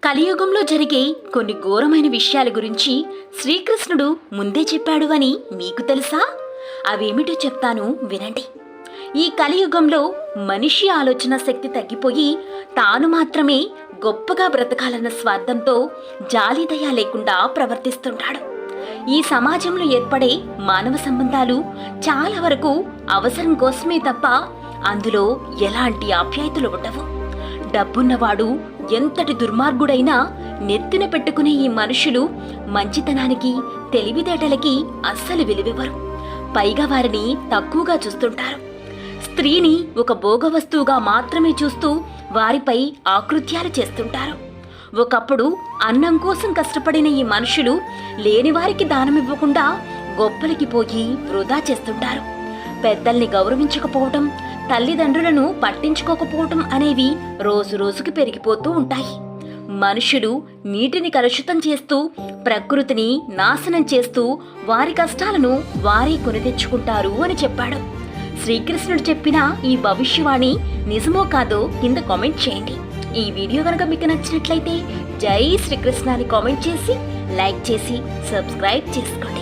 కలియుగంలో జరిగే కొన్ని ఘోరమైన విషయాల గురించి శ్రీకృష్ణుడు ముందే చెప్పాడు అని మీకు తెలుసా? అవేమిటో చెప్తాను వినండి. ఈ కలియుగంలో మనిషి ఆలోచన శక్తి తగ్గిపోయి తాను మాత్రమే గొప్పగా బ్రతకాలన్న స్వార్థంతో జాలిదయ లేకుండా ప్రవర్తిస్తుంటాడు. ఈ సమాజంలో ఏర్పడే మానవ సంబంధాలు చాలా వరకు అవసరం కోసమే తప్ప అందులో ఎలాంటి ఆప్యాయతలు ఉండవు. డబ్బున్నవాడు ఎంతటి దుర్మార్గుడైనా నెత్తిన పెట్టుకునే ఈ మనుషులు మంచితనానికి, తెలివితేటలకి అస్సలు విలువివ్వరు. పైగా వారిని తక్కువగా చూస్తుంటారు. స్త్రీని ఒక భోగ వస్తువుగా మాత్రమే చూస్తూ వారిపై ఆకృత్యాలు చేస్తుంటారు. ఒకప్పుడు అన్నం కోసం కష్టపడిన ఈ మనుషులు లేనివారికి దానమివ్వకుండా గొప్పలకి పోయి వృధా చేస్తుంటారు. పెద్దల్ని గౌరవించకపోవటం, తల్లిదండ్రులను పట్టించుకోకపోవటం అనేవి రోజు రోజుకి పెరిగిపోతూ ఉంటాయి. మనుషులు నీటిని కలుషితం చేస్తూ, ప్రకృతిని నాశనం చేస్తూ వారి కష్టాలను వారే కొని తెచ్చుకుంటారు అని చెప్పాడు. శ్రీకృష్ణుడు చెప్పిన ఈ భవిష్యవాణి నిజమో కాదో కింద కామెంట్ చేయండి. ఈ వీడియో కనుక మీకు నచ్చినట్లయితే జై శ్రీకృష్ణ అని కామెంట్ చేసి, లైక్ చేసి, సబ్స్క్రైబ్ చేసుకోండి.